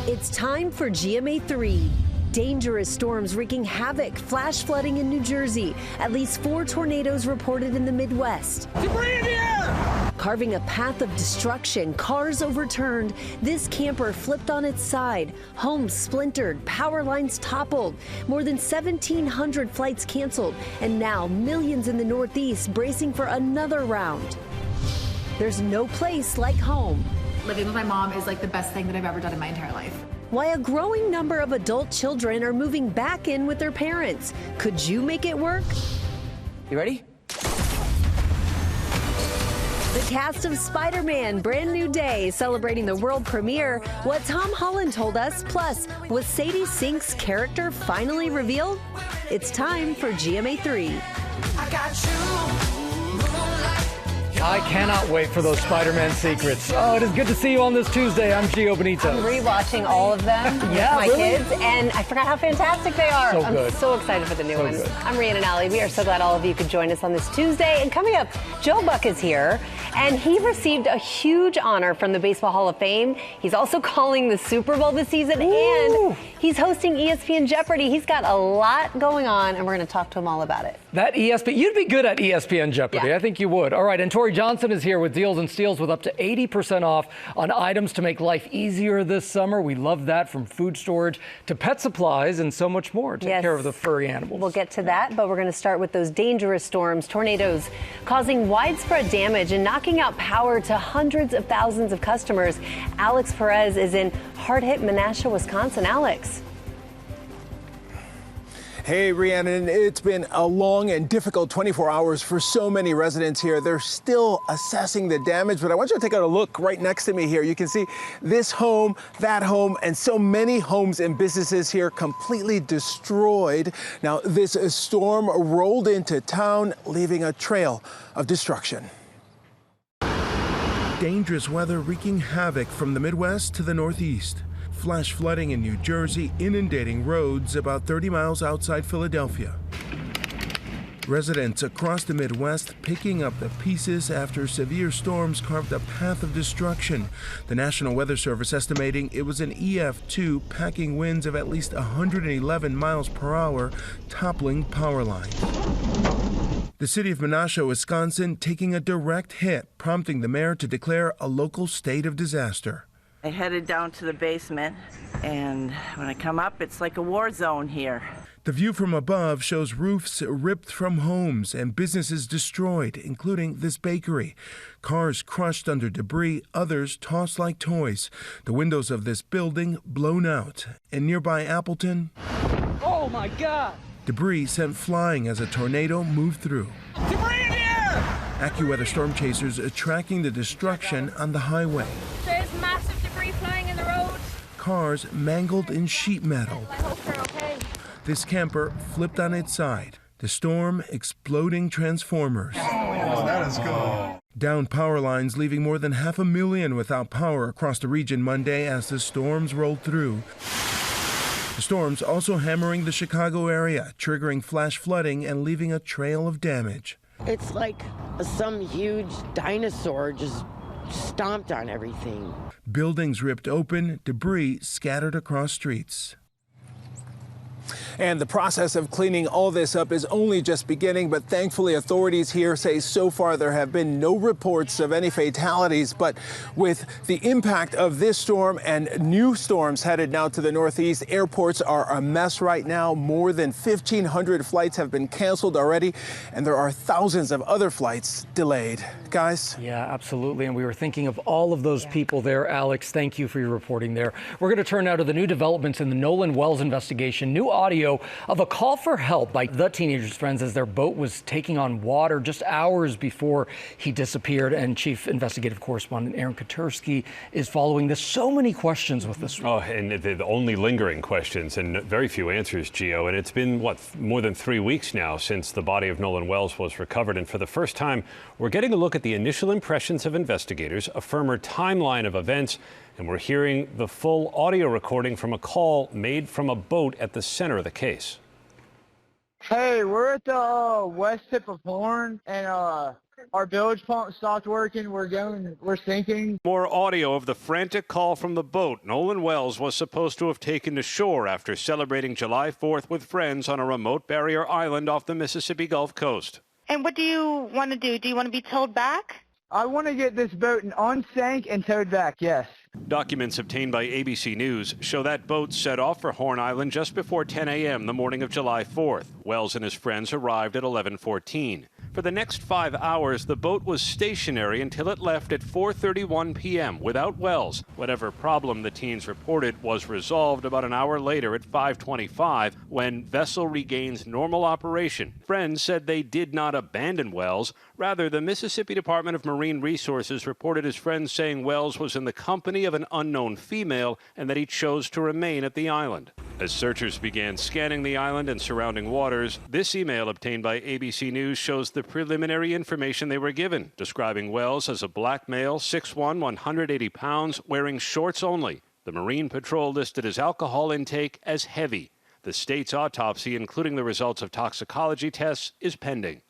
It's time for GMA3. Dangerous storms wreaking havoc, flash flooding in New Jersey. At least 4 tornadoes reported in the Midwest. Debris in the air! Carving a path of destruction, cars overturned. This camper flipped on its side. Homes splintered, power lines toppled. More than 1,700 flights canceled. And now millions in the Northeast bracing for another round. There's no place like home. Living with my mom is like the best thing that I've ever done in my entire life. Why a growing number of adult children are moving back in with their parents. Could you make it work? You ready? The cast of Spider-Man, Brand New Day, celebrating the world premiere. What Tom Holland told us, plus, was Sadie Sink's character finally revealed? It's time for GMA3. I got you. I cannot wait for those Spider-Man secrets. Oh, it is good to see you on this Tuesday. I'm Gio Benito. I'm rewatching all of them with my kids, and I forgot how fantastic they are. So good. I'm so excited for the new one. Good. I'm Rhiannon Alley. We are so glad all of you could join us on this Tuesday. And coming up, Joe Buck is here, and he received a huge honor from the Baseball Hall of Fame. He's also calling the Super Bowl this season, and he's hosting ESPN Jeopardy. He's got a lot going on, and we're going to talk to him all about it. That ESPN, you'd be good at ESPN Jeopardy. Yeah. I think you would. All right, and Tori Johnson is here with Deals and Steals with up to 80% off on items to make life easier this summer. We love that, from food storage to pet supplies and so much more. Take care of the furry animals. We'll get to that, but we're going to start with those dangerous storms, tornadoes, causing widespread damage and knocking out power to hundreds of thousands of customers. Alex Perez is in hard-hit Menasha, Wisconsin. Alex. Hey, Rhiannon, it's been a long and difficult 24 hours for so many residents here. They're still assessing the damage, but I want you to take a look right next to me here. You can see this home, that home, and so many homes and businesses here completely destroyed. Now, this storm rolled into town, leaving a trail of destruction. Dangerous weather wreaking havoc from the Midwest to the Northeast. Flash flooding in New Jersey, inundating roads about 30 miles outside Philadelphia. Residents across the Midwest picking up the pieces after severe storms carved a path of destruction. The National Weather Service estimating it was an EF2 packing winds of at least 111 miles per hour, toppling power lines. The city of Menasha, Wisconsin, taking a direct hit, prompting the mayor to declare a local state of disaster. I headed down to the basement, and when I come up, it's like a war zone here. The view from above shows roofs ripped from homes and businesses destroyed, including this bakery. Cars crushed under debris, others tossed like toys. The windows of this building blown out. In nearby Appleton, Oh my God! debris sent flying as a tornado moved through. Debris in the air! AccuWeather storm chasers tracking the destruction on the highway. There's massive debris flying in the road. Cars mangled in sheet metal. I hope they're okay. This camper flipped on its side. The storm exploding transformers. Oh, that is good. Down power lines, leaving more than 500,000 without power across the region Monday as the storms rolled through. The storms also hammering the Chicago area, triggering flash flooding and leaving a trail of damage. It's like some huge dinosaur just stomped on everything. Buildings ripped open, debris scattered across streets. And the process of cleaning all this up is only just beginning, but thankfully authorities here say so far there have been no reports of any fatalities. But with the impact of this storm and new storms headed now to the Northeast, airports are a mess right now. More than 1,500 flights have been canceled already, and there are thousands of other flights delayed. Guys? Yeah, absolutely. And we were thinking of all of those people there. Alex, thank you for your reporting there. We're going to turn now to the new developments in the Nolan Wells investigation. New audio of a call for help by the teenager's friends as their boat was taking on water just hours before he disappeared. And Chief Investigative Correspondent Aaron Katursky is following this. So many questions with this. Oh, and the only lingering questions and very few answers, Gio. And it's been, more than 3 weeks now since the body of Nolan Wells was recovered. And for the first time, we're getting a look at the initial impressions of investigators, a firmer timeline of events, and we're hearing the full audio recording from a call made from a boat at the center of the case. Hey, we're at the west tip of Horn, and Our bilge pump stopped working. We're sinking. More audio of the frantic call from the boat Nolan Wells was supposed to have taken to shore after celebrating July 4th with friends on a remote barrier island off the Mississippi Gulf Coast. And what do you want to do? Do you want to be towed back? I want to get this boat on sank and towed back, yes. Documents obtained by ABC News show that boat set off for Horn Island just before 10 a.m. the morning of July 4th. Wells and his friends arrived at 11:14. For the next 5 hours, the boat was stationary until it left at 4:31 p.m. without Wells. Whatever problem the teens reported was resolved about an hour later at 5:25 when vessel regains normal operation. Friends said they did not abandon Wells. Rather, the Mississippi Department of Marine Resources reported his friends saying Wells was in the company of an unknown female and that he chose to remain at the island. As searchers began scanning the island and surrounding waters, this email obtained by ABC News shows the preliminary information they were given, describing Wells as a black male, 6'1", 180 pounds, wearing shorts only. The Marine Patrol listed his alcohol intake as heavy. The state's autopsy, including the results of toxicology tests, is pending.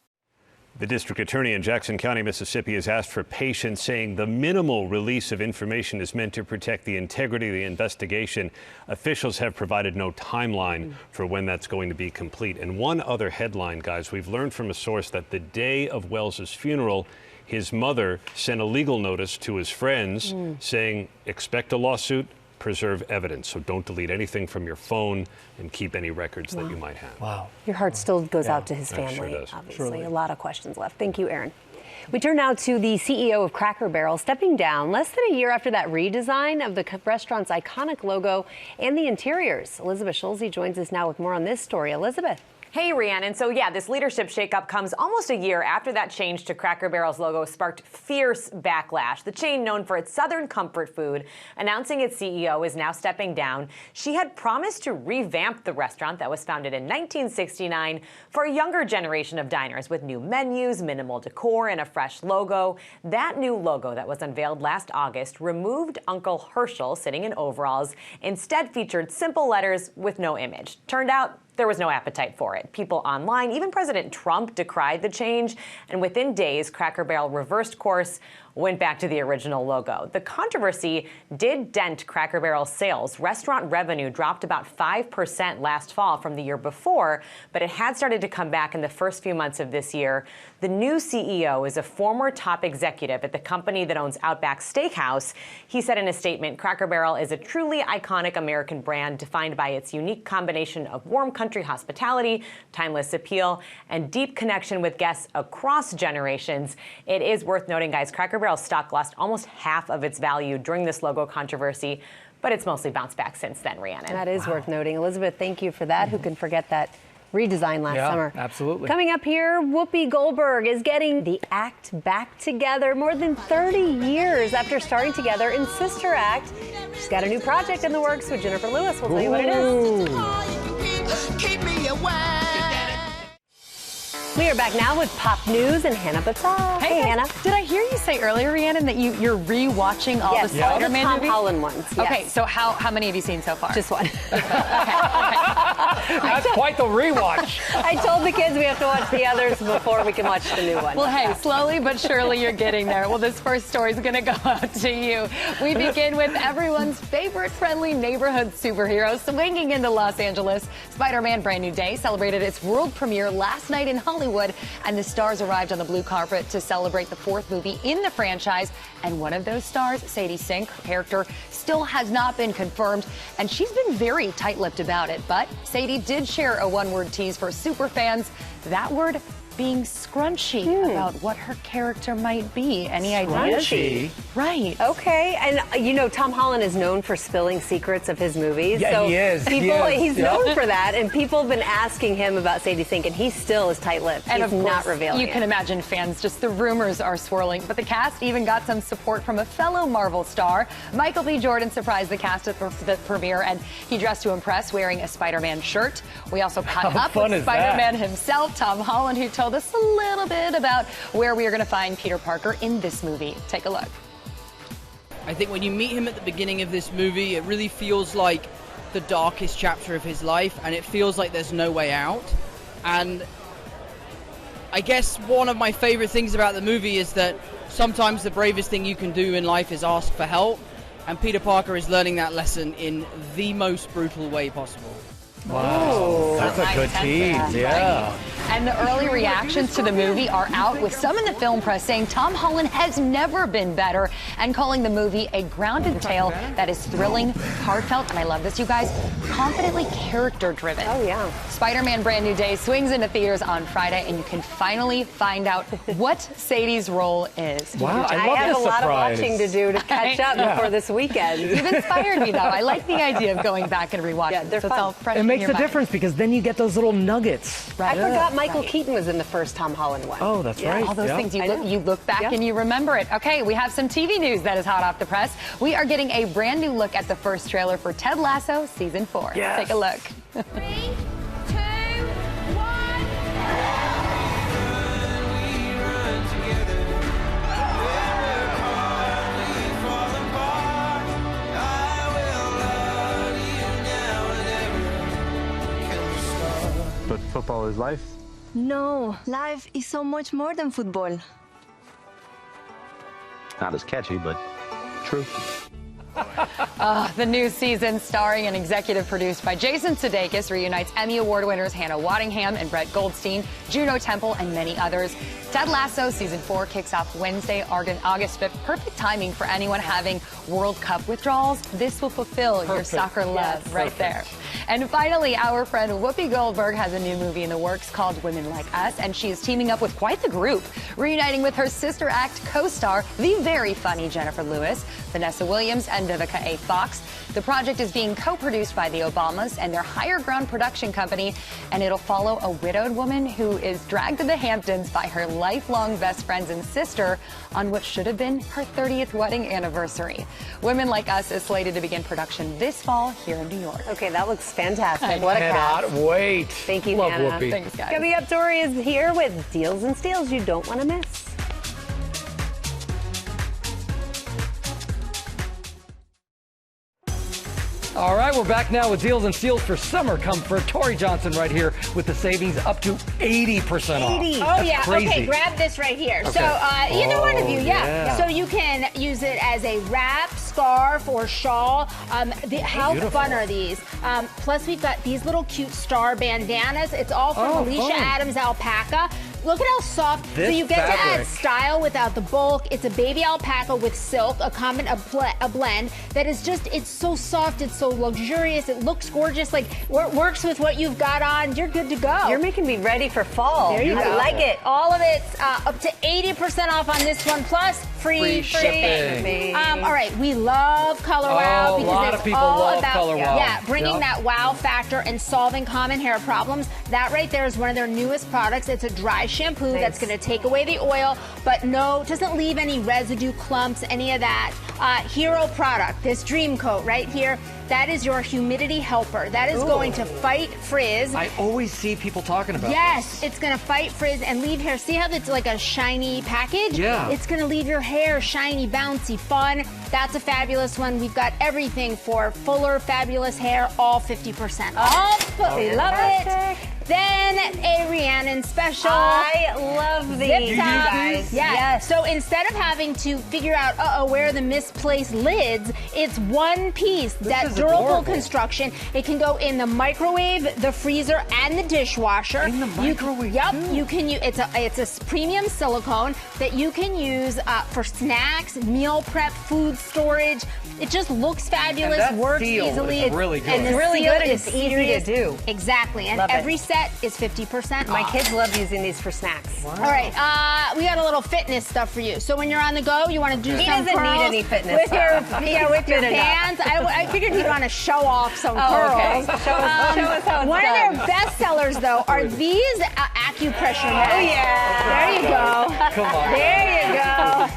The district attorney in Jackson County, Mississippi, has asked for patience, saying the minimal release of information is meant to protect the integrity of the investigation. Officials have provided no timeline for when that's going to be complete. And one other headline, guys, we've learned from a source that the day of Wells's funeral, his mother sent a legal notice to his friends saying, expect a lawsuit, preserve evidence. So don't delete anything from your phone and keep any records that you might have. Wow. Your heart still goes out to his It family, sure does. obviously. Truly. A lot of questions left. Thank you, Aaron. We turn now to the CEO of Cracker Barrel stepping down less than a year after that redesign of the restaurant's iconic logo and the interiors. Elizabeth Schulze joins us now with more on this story. Elizabeth. Hey, Rhiannon. So yeah, this leadership shakeup comes almost a year after that change to Cracker Barrel's logo sparked fierce backlash. The chain, known for its Southern comfort food, announcing its CEO is now stepping down. She had promised to revamp the restaurant that was founded in 1969 for a younger generation of diners with new menus, minimal decor, and a fresh logo. That new logo that was unveiled last August removed Uncle Herschel sitting in overalls, instead featured simple letters with no image. Turned out there was no appetite for it. People online, even President Trump, decried the change, and within days, Cracker Barrel reversed course, went back to the original logo. The controversy did dent Cracker Barrel's sales. Restaurant revenue dropped about 5% last fall from the year before, but it had started to come back in the first few months of this year. The new CEO is a former top executive at the company that owns Outback Steakhouse. He said in a statement, Cracker Barrel is a truly iconic American brand defined by its unique combination of warm country hospitality, timeless appeal, and deep connection with guests across generations. It is worth noting, guys, Cracker Barrel stock lost almost half of its value during this logo controversy, but it's mostly bounced back since then, Rhiannon. That is worth noting. Elizabeth, thank you for that. Who can forget that redesign last summer? Absolutely. Coming up here, Whoopi Goldberg is getting the act back together more than 30 years after starting together in Sister Act. She's got a new project in the works with Jennifer Lewis. We'll tell you what it is. Keep me away. We are back now with pop news and Hannah Batzah. Hey, Hannah. Did I hear you say earlier, Rhiannon, that you're re-watching all the Spider-Man Tom movies? Holland ones. Yes. Okay, so how many have you seen so far? Just one. That's quite the rewatch. I told the kids we have to watch the others before we can watch the new one. Well, hey, slowly but surely you're getting there. Well, this first story is going to go out to you. We begin with everyone's favorite friendly neighborhood superhero swinging into Los Angeles. Spider-Man Brand New Day celebrated its world premiere last night in Hollywood, and the stars arrived on the blue carpet to celebrate the fourth movie in the franchise. And one of those stars, Sadie Sink, her character, still has not been confirmed, and she's been very tight-lipped about it. But Sadie did share a one-word tease for superfans, that word being scrunchy, about what her character might be. Any ideas? Scrunchy? Right. Okay, and you know, Tom Holland is known for spilling secrets of his movies. Yeah, so he is. He's known for that, and people have been asking him about Sadie Sink, and he still is tight-lipped. And He's of course, not revealing you can it. imagine fans, just the rumors are swirling. But the cast even got some support from a fellow Marvel star. Michael B. Jordan surprised the cast at the premiere, and he dressed to impress, wearing a Spider-Man shirt. We also caught up with Spider-Man himself, Tom Holland, who told us a little bit about where we are going to find Peter Parker in this movie. Take a look. I think when you meet him at the beginning of this movie, it really feels like the darkest chapter of his life, and it feels like there's no way out. And I guess one of my favorite things about the movie is that sometimes the bravest thing you can do in life is ask for help, and Peter Parker is learning that lesson in the most brutal way possible. Wow, that's a good tease, yeah. And the early reactions to the movie are out, with some in the film press saying Tom Holland has never been better and calling the movie a grounded tale that is thrilling, heartfelt, and I love this, you guys, confidently character-driven. Oh, yeah. Spider-Man Brand New Day swings into theaters on Friday, and you can finally find out what Sadie's role is. Wow, I have a lot of watching to do to catch up before this weekend. You've inspired me, though. I like the idea of going back and rewatching. Yeah, they're fun. It makes a difference because then you get those little nuggets. Right. I forgot Michael Keaton was in the first Tom Holland one. Oh, that's right. All those things you look back and you remember it. Okay, we have some TV news that is hot off the press. We are getting a brand new look at the first trailer for Ted Lasso Season 4. Yes. Take a look. 3, 2, 1. But football is life? No, life is so much more than football. Not as catchy, but true. The new season, starring and executive produced by Jason Sudeikis, reunites Emmy Award winners Hannah Waddingham and Brett Goldstein, Juno Temple, and many others. Ted Lasso Season 4 kicks off Wednesday, August 5th. Perfect timing for anyone having World Cup withdrawals. This will fulfill your soccer love right there. And finally, our friend Whoopi Goldberg has a new movie in the works called Women Like Us, and she is teaming up with quite the group, reuniting with her Sister Act co-star, the very funny Jennifer Lewis, Vanessa Williams, and Vivica A. Fox. The project is being co-produced by the Obamas and their Higher Ground production company, and it'll follow a widowed woman who is dragged to the Hamptons by her lifelong best friends and sister on what should have been her 30th wedding anniversary. Women Like Us is slated to begin production this fall here in New York. Okay, that looks fantastic. What a cast. Cannot wait. Thank you, Love Hannah. Whoopi. Thanks, guys. Coming up, Dory is here with deals and steals you don't want to miss. All right, we're back now with deals and steals for summer comfort. Tori Johnson right here with the savings up to 80% off. Oh, That's yeah. crazy. Okay, grab this right here. Okay. So, either one of you, yeah. So you can use it as a wrap, scarf, or shawl. How beautiful. fun are these? Plus, we've got these little cute star bandanas. It's all from Alicia fun. Adams alpaca. Look at how soft. This so you get to fabric. add style without the bulk. It's a baby alpaca with silk, a blend that is just, it's so soft, it's so luxurious, it looks gorgeous, like works with what you've got on. You're good to go. You're making me ready for fall. There you go. I like it. All of it's up to 80% off on this one, plus free shipping. All right, we love Color Wow because a lot it's of people all love about Color Wow. bringing that wow factor and solving common hair problems. That right there is one of their newest products. It's a dry shampoo that's going to take away the oil, but doesn't leave any residue, clumps, any of that. Hero product, this Dream Coat right here. That is your humidity helper. That is going to fight frizz. I always see people talking about Yes, it's going to fight frizz and leave hair. See how it's like a shiny package? Yeah. It's going to leave your hair shiny, bouncy, fun. That's a fabulous one. We've got everything for fuller, fabulous hair, all 50% off. We love it. Then a Rhiannon special. I love these, Zip you top. guys. Yes. So instead of having to figure out, where are the misplaced lids, it's one piece. That durable adorable. construction. It can go in the microwave, the freezer, and the dishwasher. In the microwave, You can use. It's a premium silicone that you can use for snacks, meal prep, food storage. It just looks fabulous. And that works seal easily. is really good. And the It's really seal good and is it's easy to do. Exactly. And Love it. every set is 50% My off. kids love using these for snacks. All right, we got a little fitness stuff for you. So when you're on the go, you want to do He some doesn't need curls any fitness with your stuff. with your Good enough. hands. I figured you'd want to show off some Oh, curls. okay. Show us how it's one done. of their best sellers, though, are these acupressure mats. Oh, yeah. There you go. Come on. There you go.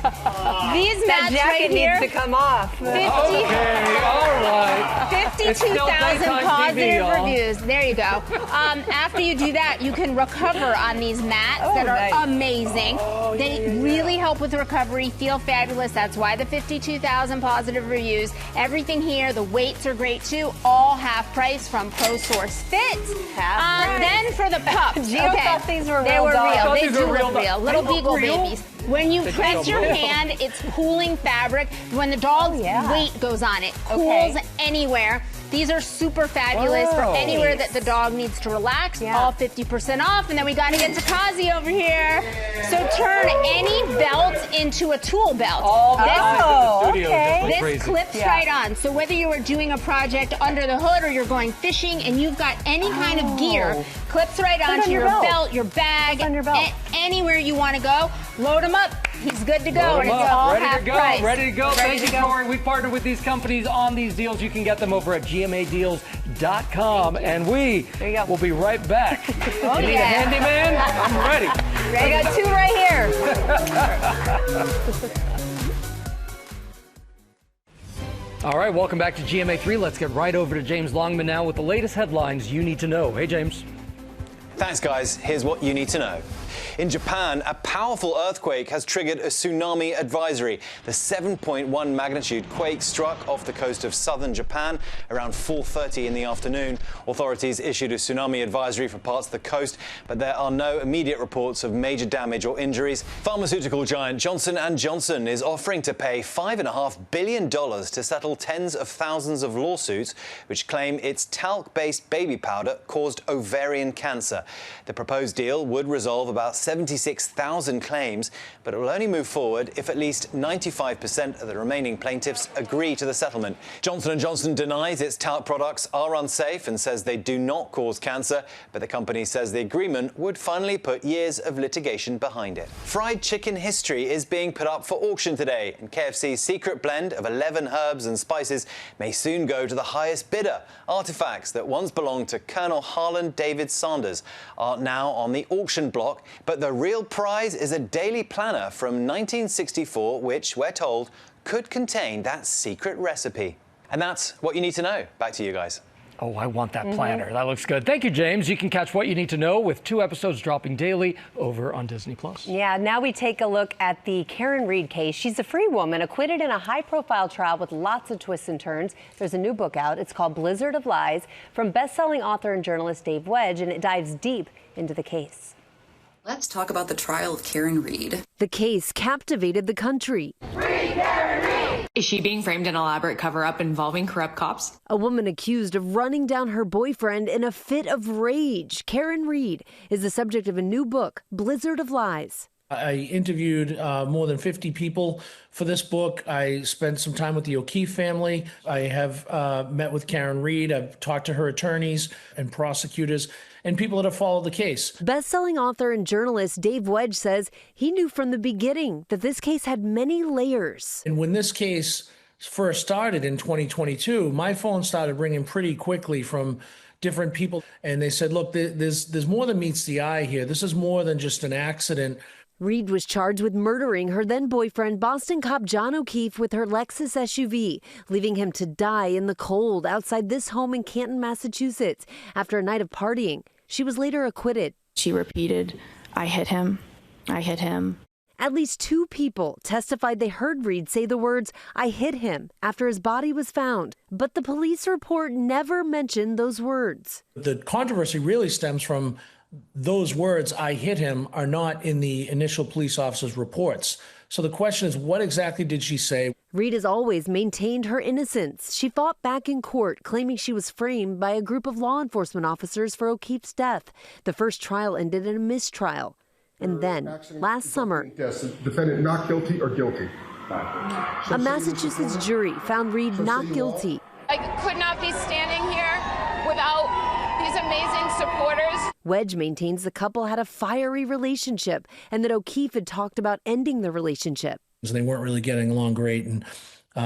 These That mats jacket right here. needs to come off. 50. Okay, all right. 52,000 positive reviews. There you go. After you do that, you can recover on these mats that are amazing. They really help with recovery, feel fabulous. That's why the 52,000 positive reviews. Everything here, the weights are great too. All half price from Pro Source Fit. Then for the pups. Gio thought these were They real were dogs. real. They These do are real look real. dogs. Little They look beagle real? babies. When you press your hand, it's cooling fabric. When the dog's weight goes on it, cools anywhere. These are super fabulous for anywhere that the dog needs to relax. All 50% off. And then we got to get to Kazi over here. So turn any belt into a tool belt. This clips right on. So whether you are doing a project under the hood or you're going fishing and you've got any kind of gear, clips right onto your belt, your bag, anywhere you want to go. Load them up. He's good to go, and it's all half price. Ready to go. Thank you, Tori. We've partnered with these companies on these deals. You can get them over at GMAdeals.com, and we will be right back. You need a handyman? I'm ready. I got two right here. All right, welcome back to GMA3. Let's get right over to James Longman now with the latest headlines you need to know. Hey, James. Thanks, guys. Here's what you need to know. In Japan, a powerful earthquake has triggered a tsunami advisory. The 7.1 magnitude quake struck off the coast of southern Japan around 4:30 in the afternoon. Authorities issued a tsunami advisory for parts of the coast, but there are no immediate reports of major damage or injuries. Pharmaceutical giant Johnson & Johnson is offering to pay $5.5 billion to settle tens of thousands of lawsuits which claim its talc-based baby powder caused ovarian cancer. The proposed deal would resolve about 76,000 claims, but it will only move forward if at least 95% of the remaining plaintiffs agree to the settlement. Johnson & Johnson denies its talc products are unsafe and says they do not cause cancer, but the company says the agreement would finally put years of litigation behind it. Fried chicken history is being put up for auction today, and KFC's secret blend of 11 herbs and spices may soon go to the highest bidder. Artifacts that once belonged to Colonel Harlan David Sanders are now on the auction block, but the real prize is a daily planner from 1964, which, we're told, could contain that secret recipe. And that's what you need to know. Back to you guys. Oh, I want that planner. That looks good. Thank you, James. You can catch What You Need to Know with 2 episodes dropping daily over on Disney+. Yeah, now we take a look at the Karen Reed case. She's a free woman acquitted in a high-profile trial with lots of twists and turns. There's a new book out. It's called Blizzard of Lies from best-selling author and journalist Dave Wedge, and it dives deep into the case. Let's talk about the trial of Karen Reed. The case captivated the country. Is she being framed in an elaborate cover-up involving corrupt cops? A woman accused of running down her boyfriend in a fit of rage. Karen Reed is the subject of a new book, Blizzard of Lies. I interviewed more than 50 people for this book. I spent some time with the O'Keefe family. I have met with Karen Reed. I've talked to her attorneys and prosecutors and people that have followed the case. Best-selling author and journalist Dave Wedge says he knew from the beginning that this case had many layers. And when this case first started in 2022, my phone started ringing pretty quickly from different people. And they said, look, there's more than meets the eye here. This is more than just an accident. Reed was charged with murdering her then-boyfriend, Boston cop John O'Keefe, with her Lexus SUV, leaving him to die in the cold outside this home in Canton, Massachusetts, after a night of partying. She was later acquitted. She repeated, I hit him. I hit him. At least 2 people testified they heard Reed say the words, I hit him, after his body was found. But the police report never mentioned those words. The controversy really stems from those words, I hit him, are not in the initial police officer's reports. So the question is, what exactly did she say? Reed has always maintained her innocence. She fought back in court, claiming she was framed by a group of law enforcement officers for O'Keefe's death. The first trial ended in a mistrial. And then, last summer, defendant not guilty or guilty. A Massachusetts jury found Reed not guilty. I could not be standing here without these amazing supporters. Wedge maintains the couple had a fiery relationship and that O'Keefe had talked about ending the relationship. They weren't really getting along great. And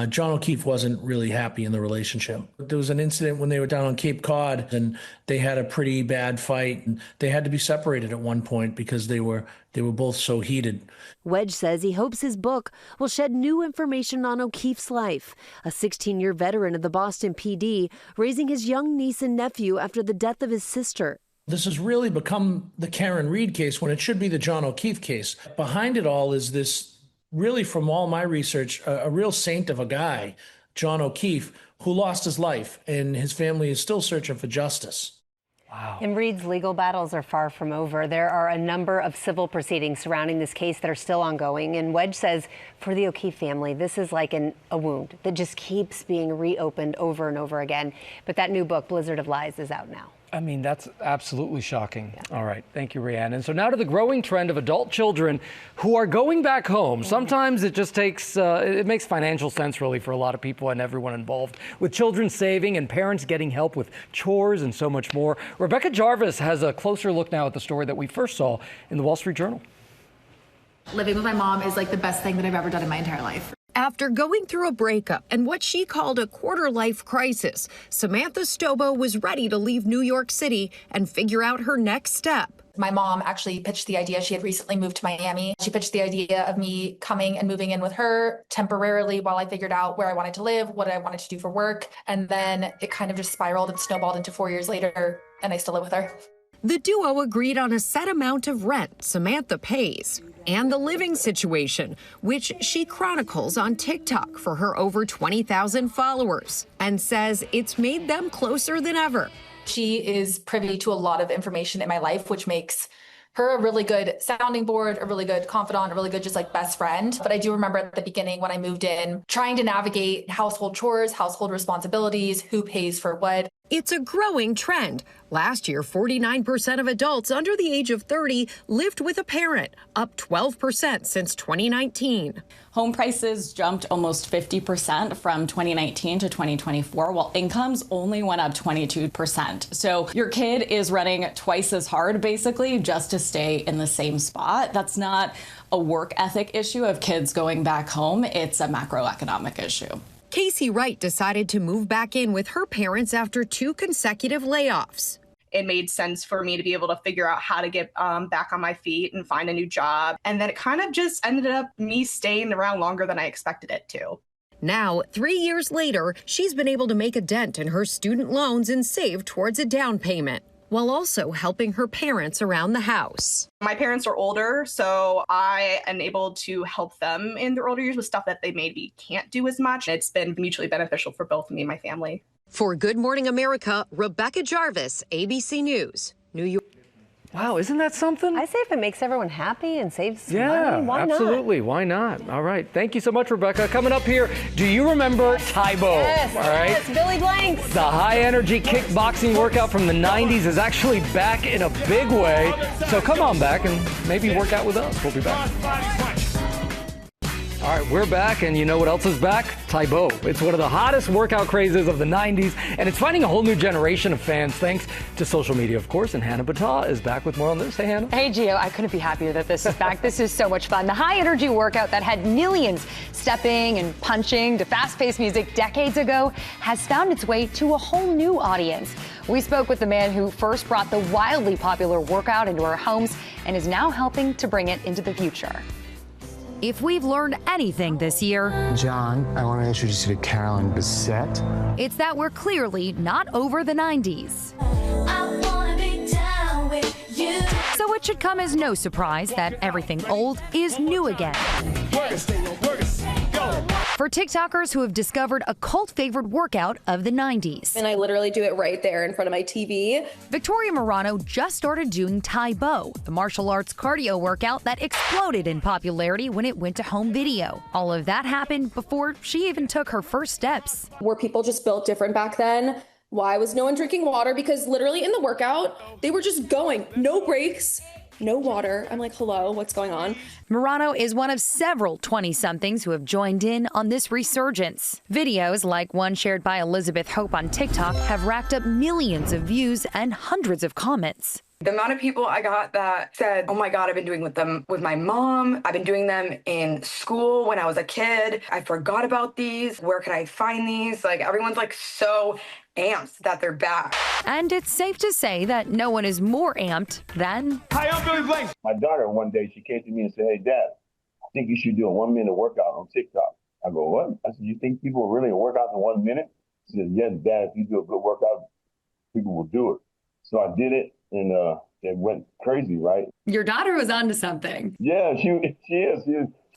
John O'Keefe wasn't really happy in the relationship. There was an incident when they were down on Cape Cod and they had a pretty bad fight. And they had to be separated at one point because they were both so heated. Wedge says he hopes his book will shed new information on O'Keefe's life, a 16-year veteran of the Boston PD, raising his young niece and nephew after the death of his sister. This has really become the Karen Reed case when it should be the John O'Keefe case. Behind it all is this, really from all my research, a real saint of a guy, John O'Keefe, who lost his life, and his family is still searching for justice. Wow. And Reed's legal battles are far from over. There are a number of civil proceedings surrounding this case that are still ongoing. And Wedge says for the O'Keefe family, this is like a wound that just keeps being reopened over and over again. But that new book, Blizzard of Lies, is out now. I mean, that's absolutely shocking. Yeah. All right. Thank you, Rhiannon. So now to the growing trend of adult children who are going back home. Sometimes it just takes, it makes financial sense, really, for a lot of people and everyone involved, with children saving and parents getting help with chores and so much more. Rebecca Jarvis has a closer look now at the story that we first saw in the Wall Street Journal. Living with my mom is like the best thing that I've ever done in my entire life. After going through a breakup and what she called a quarter-life crisis, Samantha Stobo was ready to leave New York City and figure out her next step. My mom actually pitched the idea. She had recently moved to Miami. She pitched the idea of me coming and moving in with her temporarily while I figured out where I wanted to live, what I wanted to do for work. And then it kind of just spiraled and snowballed into 4 years later, and I still live with her. The duo agreed on a set amount of rent Samantha pays and the living situation, which she chronicles on TikTok for her over 20,000 followers, and says it's made them closer than ever. She is privy to a lot of information in my life, which makes her a really good sounding board, a really good confidant, a really good just like best friend. But I do remember at the beginning when I moved in, trying to navigate household chores, household responsibilities, who pays for what. It's a growing trend. Last year, 49% of adults under the age of 30 lived with a parent, up 12% since 2019. Home prices jumped almost 50% from 2019 to 2024, while incomes only went up 22%. So your kid is running twice as hard, basically, just to stay in the same spot. That's not a work ethic issue of kids going back home. It's a macroeconomic issue. Casey Wright decided to move back in with her parents after 2 consecutive layoffs. It made sense for me to be able to figure out how to get back on my feet and find a new job. And then it kind of just ended up me staying around longer than I expected it to. Now, 3 years later, she's been able to make a dent in her student loans and save towards a down payment, while also helping her parents around the house. My parents are older, so I am able to help them in their older years with stuff that they maybe can't do as much. It's been mutually beneficial for both me and my family. For Good Morning America, Rebecca Jarvis, ABC News, New York. Wow, isn't that something? I say if it makes everyone happy and saves yeah, money, why absolutely. not? Why not? All right. Thank you so much, Rebecca. Coming up here, do you remember Tae Bo? Yes, all right. Yes, Billy Blanks. The high-energy kickboxing workout from the 90s is actually back in a big way. So come on back and maybe work out with us. We'll be back. All right, we're back, and you know what else is back? Tae Bo. It's one of the hottest workout crazes of the 90s, and it's finding a whole new generation of fans thanks to social media, of course, and Hannah Battah is back with more on this. Hey, Hannah. Hey, Gio. I couldn't be happier that this is back. This is so much fun. The high-energy workout that had millions stepping and punching to fast-paced music decades ago has found its way to a whole new audience. We spoke with the man who first brought the wildly popular workout into our homes and is now helping to bring it into the future. If we've learned anything this year, John, I want to introduce you to Carolyn Bissett. It's that we're clearly not over the 90s. I wanna be down with you. So it should come as no surprise that everything old is new again. For TikTokers who have discovered a cult favorite workout of the 90s. And I literally do it right there in front of my TV. Victoria Morano just started doing Tae Bo, the martial arts cardio workout that exploded in popularity when it went to home video. All of that happened before she even took her first steps. Were people just built different back then? Why was no one drinking water? Because literally in the workout, they were just going, no breaks. No water. I'm like, hello, what's going on? Morano is one of several 20-somethings who have joined in on this resurgence. Videos like one shared by Elizabeth Hope on TikTok have racked up millions of views and hundreds of comments. The amount of people I got that said, oh my God, I've been doing them with my mom. I've been doing them in school when I was a kid. I forgot about these. Where can I find these? Like, everyone's like so amped that they're back. And it's safe to say that no one is more amped than... Hi, I'm Billy Blanks. My daughter, one day, she came to me and said, hey, Dad, I think you should do a 1-minute workout on TikTok. I go, what? I said, you think people really work out in 1 minute? She said, yes, Dad, if you do a good workout, people will do it. So I did it, and it went crazy, right? Your daughter was onto something. Yeah, she is.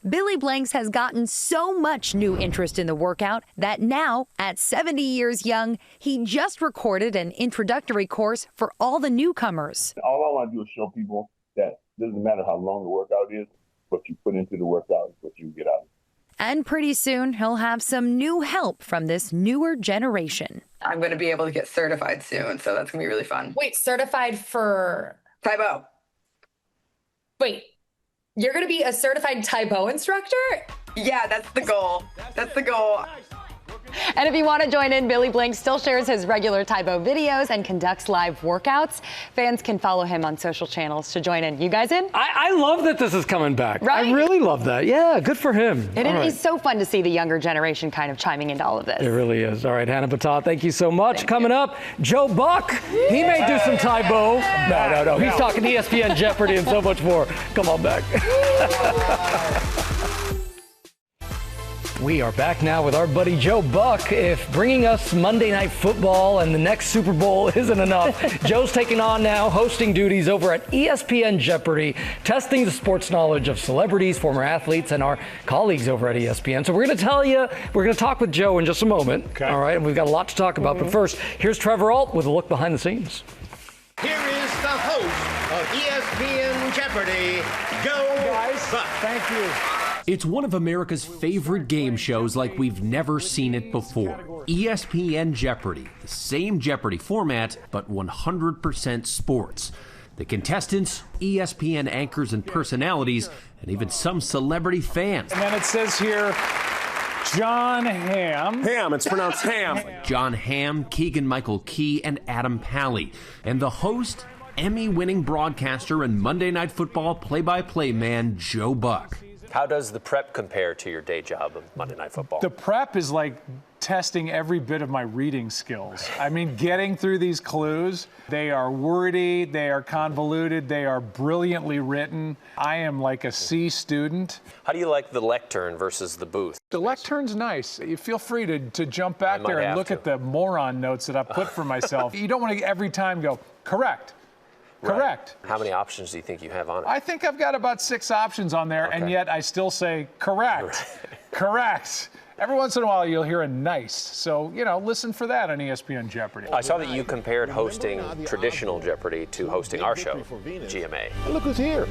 Billy Blanks has gotten so much new interest in the workout that now, at 70 years young, he just recorded an introductory course for all the newcomers. All I want to do is show people that it doesn't matter how long the workout is, what you put into the workout is what you get out of it. And pretty soon, he'll have some new help from this newer generation. I'm going to be able to get certified soon, so that's going to be really fun. Wait, certified for... Tae Bo. Wait, you're going to be a certified Tae Bo instructor? Yeah, that's the goal. That's the goal. And if you want to join in, Billy Blanks still shares his regular Tae Bo videos and conducts live workouts. Fans can follow him on social channels to join in. You guys in? I love that this is coming back. Right? I really love that. Yeah, good for him. It is so fun to see the younger generation kind of chiming into all of this. It really is. All right, Hannah Batat, thank you so much. Coming up, Joe Buck. He may do some Tae Bo. No. He's talking ESPN, Jeopardy, and so much more. Come on back. We are back now with our buddy Joe Buck. If bringing us Monday Night Football and the next Super Bowl isn't enough, Joe's taking on now hosting duties over at ESPN Jeopardy, testing the sports knowledge of celebrities, former athletes, and our colleagues over at ESPN. So we're going to talk with Joe in just a moment. Okay. All right, and we've got a lot to talk about. But first, here's Trevor Ault with a look behind the scenes. Here is the host of ESPN Jeopardy, Joe Buck. Thank you. It's one of America's favorite game shows like we've never seen it before. ESPN Jeopardy, the same Jeopardy format, but 100% sports. The contestants, ESPN anchors and personalities, and even some celebrity fans. And then it says here, John Hamm. Hamm, it's pronounced Ham. John Hamm, Keegan-Michael Key, and Adam Pally. And the host, Emmy-winning broadcaster and Monday Night Football play-by-play man, Joe Buck. How does the prep compare to your day job of Monday Night Football? The prep is like testing every bit of my reading skills. I mean, getting through these clues, they are wordy, they are convoluted, they are brilliantly written. I am like a C student. How do you like the lectern versus the booth? The lectern's nice. You feel free to jump back there and look at the moron notes that I put for myself. You don't want to every time go, correct. Correct. Right. How many options do you think you have on it? I think I've got about 6 options on there, and yet I still say correct. Correct. Every once in a while, you'll hear a nice. So, listen for that on ESPN Jeopardy. I saw that you compared hosting traditional Jeopardy to hosting our show, GMA. And look who's here,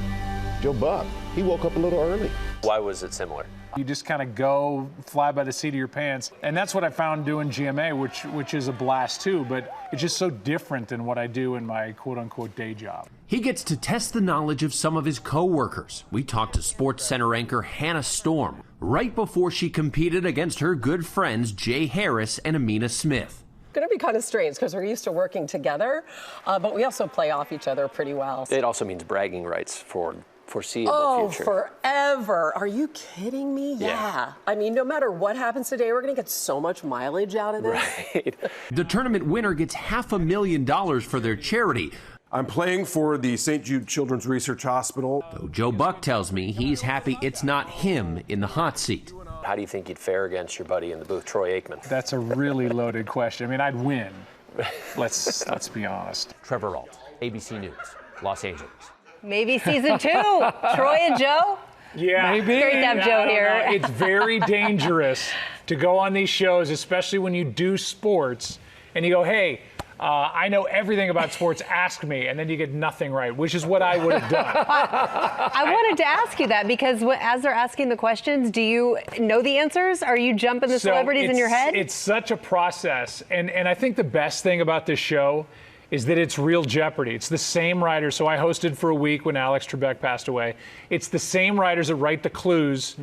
Joe Buck. He woke up a little early. Why was it similar? You just kind of go fly by the seat of your pants. And that's what I found doing GMA, which is a blast too, but it's just so different than what I do in my quote-unquote day job. He gets to test the knowledge of some of his co-workers. We talked to SportsCenter anchor Hannah Storm right before she competed against her good friends Jay Harris and Amina Smith. Going to be kind of strange because we're used to working together, but we also play off each other pretty well. It also means bragging rights for foreseeable future. Forever. Are you kidding me? Yeah. I mean, no matter what happens today, we're going to get so much mileage out of this. Right. The tournament winner gets $500,000 for their charity. I'm playing for the St. Jude Children's Research Hospital. Though Joe Buck tells me he's happy it's not him in the hot seat. How do you think you'd fare against your buddy in the booth, Troy Aikman? That's a really loaded question. I mean, I'd win. Let's be honest. Trevor Ault, ABC News, Los Angeles. Maybe season 2, Troy and Joe. Yeah, maybe. Great to have Joe here. It's very dangerous to go on these shows, especially when you do sports, and you go, hey, I know everything about sports, ask me, and then you get nothing right, which is what I would have done. I wanted to ask you that because as they're asking the questions, do you know the answers? Are you jumping the celebrities in your head? It's such a process, and I think the best thing about this show is that it's real Jeopardy. It's the same writers. So I hosted for a week when Alex Trebek passed away. It's the same writers that write the clues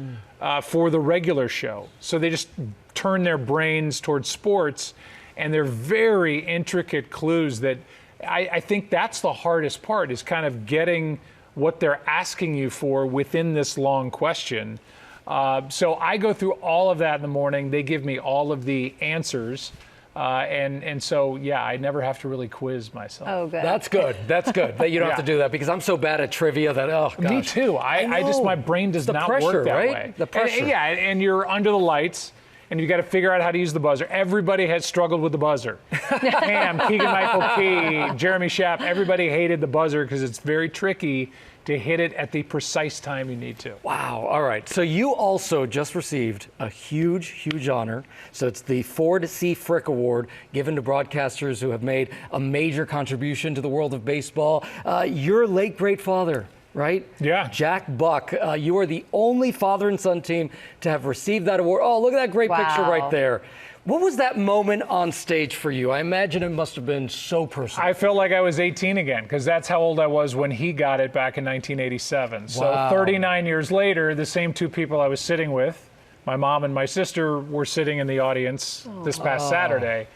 for the regular show. So they just turn their brains towards sports, and they're very intricate clues that I think that's the hardest part, is kind of getting what they're asking you for within this long question. So I go through all of that in the morning. They give me all of the answers. And so, yeah, I never have to really quiz myself. Oh, good. That's good. That's good that you don't have to do that, because I'm so bad at trivia that, oh, gosh. Me too. I just, my brain does not work that way. The pressure. And you're under the lights, and you got to figure out how to use the buzzer. Everybody has struggled with the buzzer. Pam, Keegan-Michael Key, Jeremy Schaap, everybody hated the buzzer because it's very tricky to hit it at the precise time you need to. Wow. All right. So you also just received a huge, huge honor. So it's the Ford C. Frick Award, given to broadcasters who have made a major contribution to the world of baseball. Your late great father, right? Yeah. Jack Buck. You are the only father and son team to have received that award. Oh, look at that great picture right there. What was that moment on stage for you? I imagine it must have been so personal. I felt like I was 18 again, because that's how old I was when he got it back in 1987. So 39 years later, the same two people I was sitting with, my mom and my sister, were sitting in the audience this past Saturday.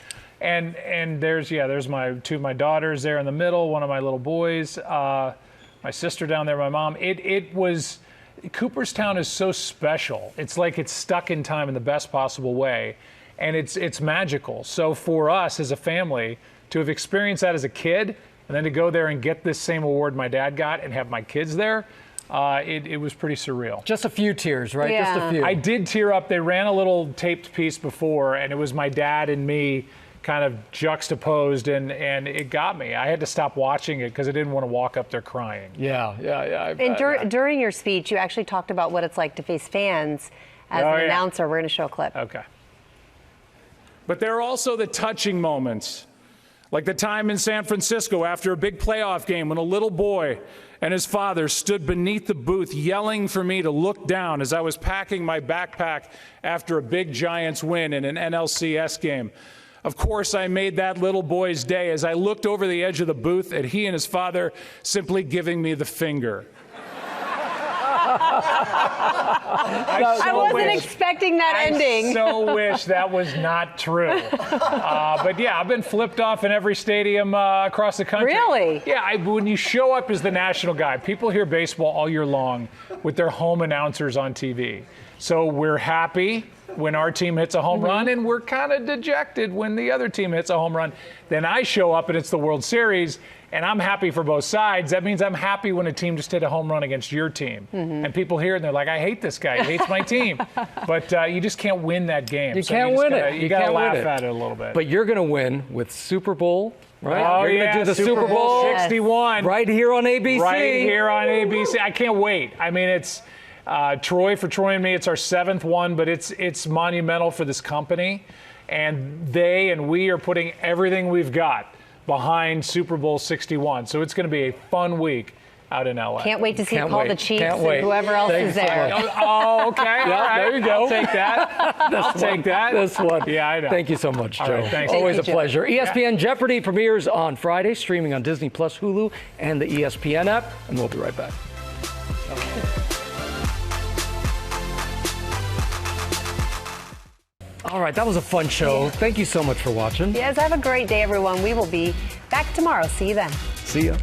And there's my daughters there in the middle, one of my little boys, my sister down there, my mom. It was, Cooperstown is so special. It's like it's stuck in time in the best possible way. And it's magical. So for us as a family to have experienced that as a kid, and then to go there and get this same award my dad got and have my kids there, it was pretty surreal. Just a few tears, right? Yeah. Just a few. I did tear up. They ran a little taped piece before, and it was my dad and me kind of juxtaposed, and it got me. I had to stop watching it because I didn't want to walk up there crying. Yeah. And during your speech, you actually talked about what it's like to face fans as an announcer. We're going to show a clip. Okay. But there are also the touching moments, like the time in San Francisco after a big playoff game when a little boy and his father stood beneath the booth yelling for me to look down as I was packing my backpack after a big Giants win in an NLCS game. Of course, I made that little boy's day as I looked over the edge of the booth at he and his father simply giving me the finger. I wasn't expecting that ending. I so wish that was not true. But yeah, I've been flipped off in every stadium across the country. Really? Yeah, when you show up as the national guy, people hear baseball all year long with their home announcers on TV. So we're happy when our team hits a home run, and we're kind of dejected when the other team hits a home run. Then I show up and it's the World Series, and I'm happy for both sides. That means I'm happy when a team just hit a home run against your team. And people hear it and they're like, I hate this guy. He hates my team. But you just can't win that game. You can't win it. You got to laugh at it a little bit. But you're going to win with Super Bowl, right? Oh, you're yeah, going to do the Super Bowl 61. Right here on ABC. Right here on ABC. I can't wait. I mean, it's Troy and me. It's our 7th one, but it's monumental for this company. And they and we are putting everything we've got behind Super Bowl 61. So it's going to be a fun week out in LA. Can't wait to see Call the Chiefs and whoever else is there. Oh, okay. Yeah, all right. there you go. I'll take that. I'll take that. This one. Yeah, I know. Thank you so much, Joe. All right, thanks. Always Thank a you, pleasure. ESPN Jeopardy premieres on Friday, streaming on Disney Plus, Hulu, and the ESPN app. And we'll be right back. All right, that was a fun show. Thank you so much for watching. Yes, have a great day, everyone. We will be back tomorrow. See you then. See ya.